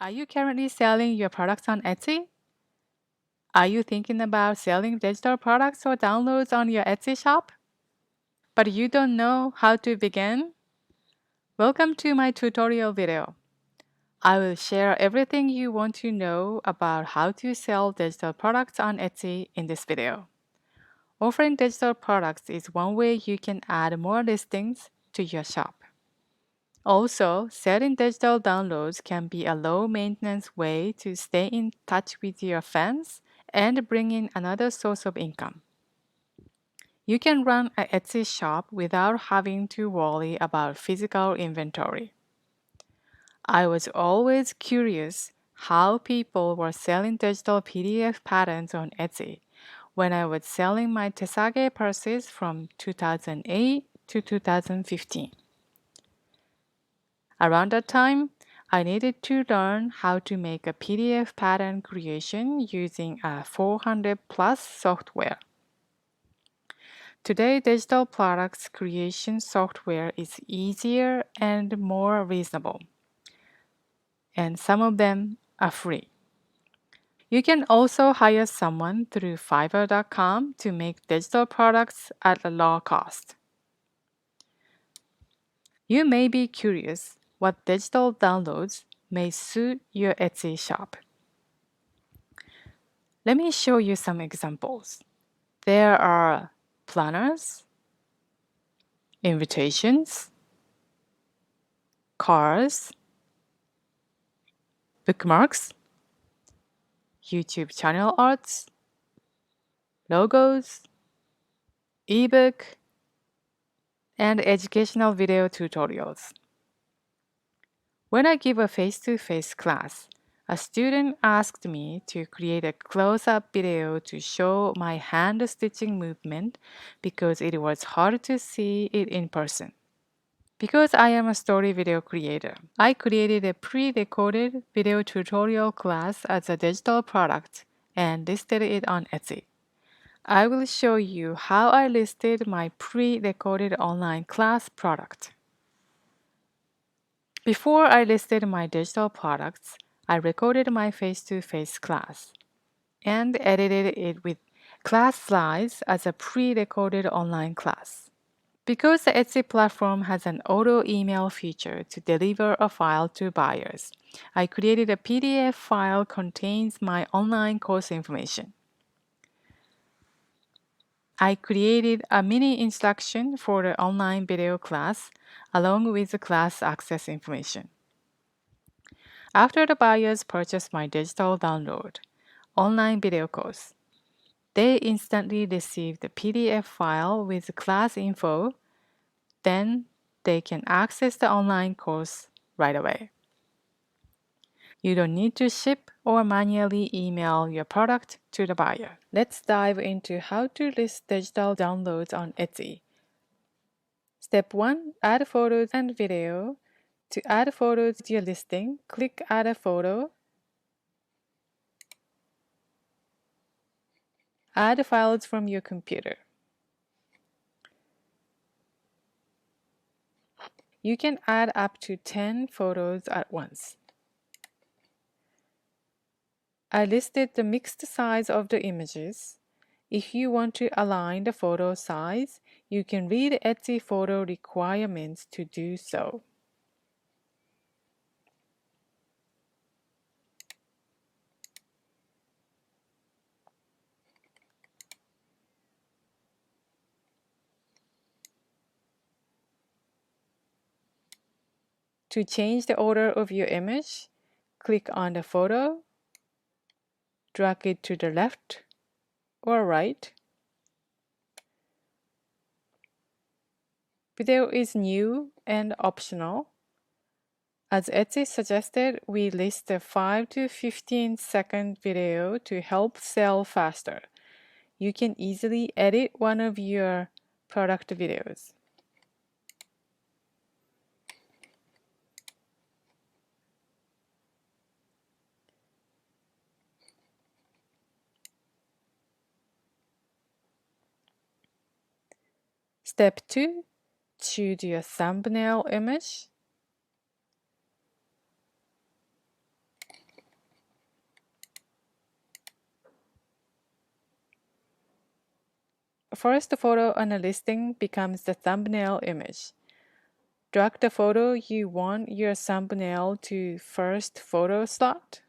Are you currently selling your products on Etsy? Are you thinking about selling digital products or downloads on your Etsy shop? But you don't know how to begin? Welcome to my tutorial video. I will share everything you want to know about how to sell digital products on Etsy in this video. Offering digital products is one way you can add more listings to your shop. Also, selling digital downloads can be a low-maintenance way to stay in touch with your fans and bring in another source of income. You can run an Etsy shop without having to worry about physical inventory. I was always curious how people were selling digital PDF patterns on Etsy when I was selling my TeSage purses from 2008 to 2015. Around that time, I needed to learn how to make a PDF pattern creation using a 400 plus software. Today, digital products creation software is easier and more reasonable, and some of them are free. You can also hire someone through Fiverr.com to make digital products at a low cost. You may be curious what digital downloads may suit your Etsy shop. Let me show you some examples. There are planners, invitations, cards, bookmarks, YouTube channel arts, logos, ebook, and educational video tutorials. When I give a face-to-face class, a student asked me to create a close-up video to show my hand stitching movement because it was hard to see it in person. Because I am a story video creator, I created a pre-recorded video tutorial class as a digital product and listed it on Etsy. I will show you how I listed my pre-recorded online class product. Before I listed my digital products, I recorded my face-to-face class and edited it with class slides as a pre-recorded online class. Because the Etsy platform has an auto email feature to deliver a file to buyers, I created a PDF file contains my online course information. I created a mini instruction for the online video class along with the class access information. After the buyers purchase my digital download, online video course, they instantly receive the PDF file with the class info. Then they can access the online course right away. You don't need to ship or manually email your product to the buyer. Let's dive into how to list digital downloads on Etsy. Step 1. Add photos and video. To add photos to your listing, click Add a photo. Add files from your computer. You can add up to 10 photos at once. I listed the mixed size of the images. If you want to align the photo size, you can read Etsy photo requirements to do so. To change the order of your image, click on the photo, drag it to the left or right. Video is new and optional. As Etsy suggested, we list a 5 to 15 second video to help sell faster. You can easily edit one of your product videos. Step 2. Choose your thumbnail image. First photo on a listing becomes the thumbnail image. Drag the photo you want your thumbnail to first photo slot.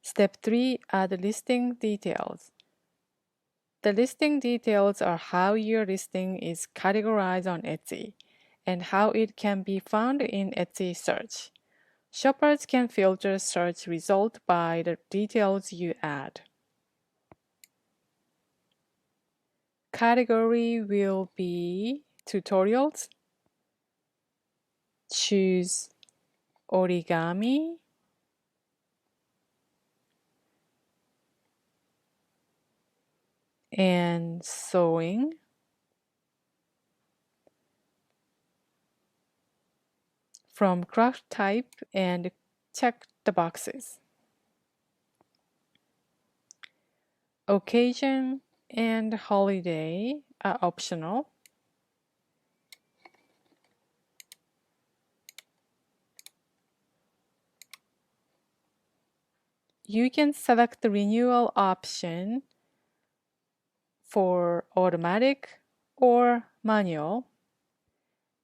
Step 3, add listing details. The listing details are how your listing is categorized on Etsy and how it can be found in Etsy search. Shoppers can filter search result by the details you add. Category will be tutorials. Choose origami. And sewing. From craft type and check the boxes. Occasion and holiday are optional. You can select the renewal option for automatic or manual.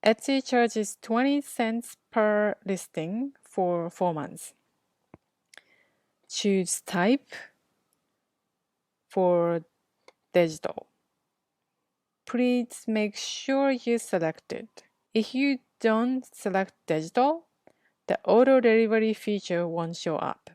Etsy charges 20 cents per listing for 4 months. Choose type for digital. Please make sure you select it. If you don't select digital, the auto delivery feature won't show up.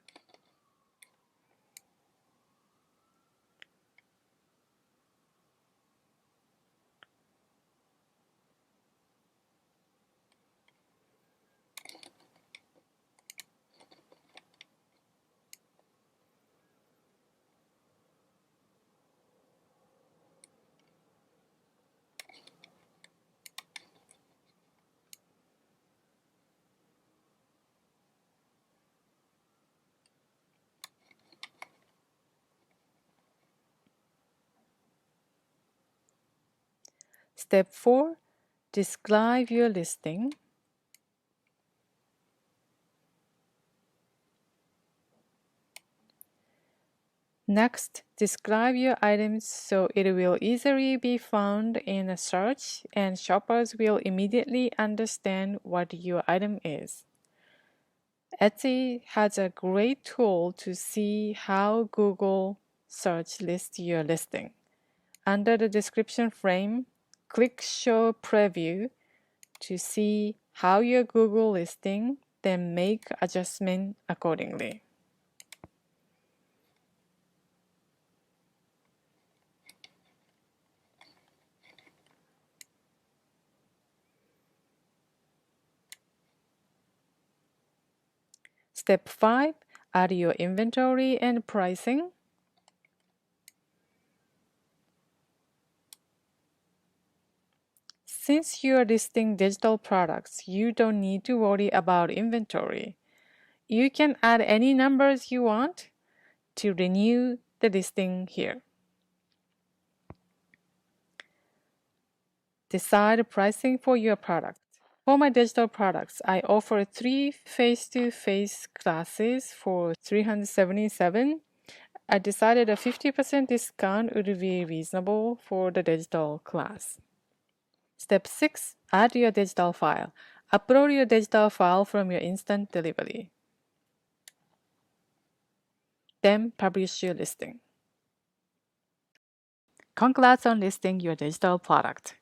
Step 4, describe your listing. Next, describe your items so it will easily be found in a search and shoppers will immediately understand what your item is. Etsy has a great tool to see how Google search lists your listing. Under the description frame, click Show Preview to see how your Google listing, then make adjustment accordingly. Step 5, add your inventory and pricing. Since you are listing digital products, you don't need to worry about inventory. You can add any numbers you want to renew the listing here. Decide pricing for your product. For my digital products, I offer 3 face-to-face classes for $377. I decided a 50% discount would be reasonable for the digital class. Step 6, add your digital file. Upload your digital file from your instant delivery. Then publish your listing. Congrats on listing your digital product.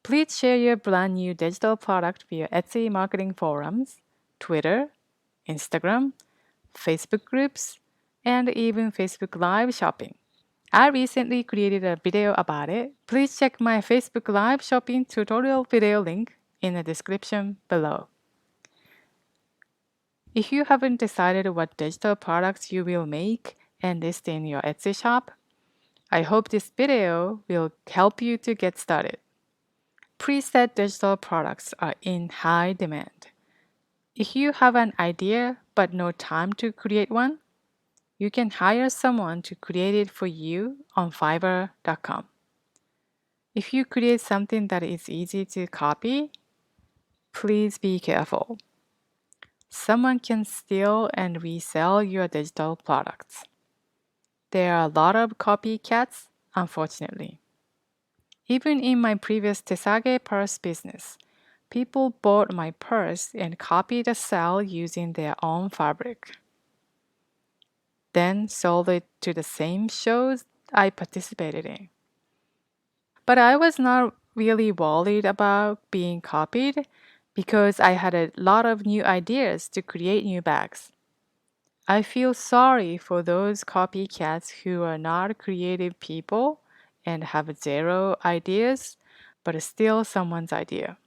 Please share your brand new digital product via Etsy marketing forums, Twitter, Instagram, Facebook groups, and even Facebook Live shopping. I recently created a video about it. Please check my Facebook Live shopping tutorial video link in the description below. If you haven't decided what digital products you will make and list in your Etsy shop, I hope this video will help you to get started. Preset digital products are in high demand. If you have an idea but no time to create one, you can hire someone to create it for you on Fiverr.com. If you create something that is easy to copy, please be careful. Someone can steal and resell your digital products. There are a lot of copycats, unfortunately. Even in my previous TeSage purse business, people bought my purse and copied the cell using their own fabric, then sold it to the same shows I participated in. But I was not really worried about being copied because I had a lot of new ideas to create new bags. I feel sorry for those copycats who are not creative people and have zero ideas, but steal someone's idea.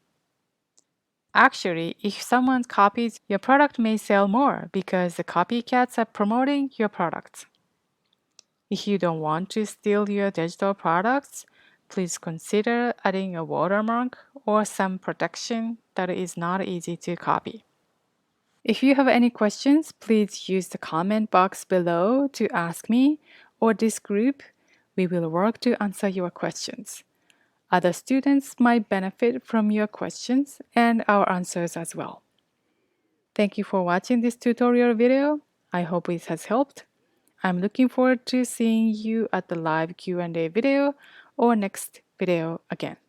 Actually, if someone copies, your product may sell more because the copycats are promoting your products. If you don't want to steal your digital products, please consider adding a watermark or some protection that is not easy to copy. If you have any questions, please use the comment box below to ask me or this group. We will work to answer your questions. Other students might benefit from your questions and our answers as well. Thank you for watching this tutorial video. I hope it has helped. I'm looking forward to seeing you at the live Q&A video or next video again.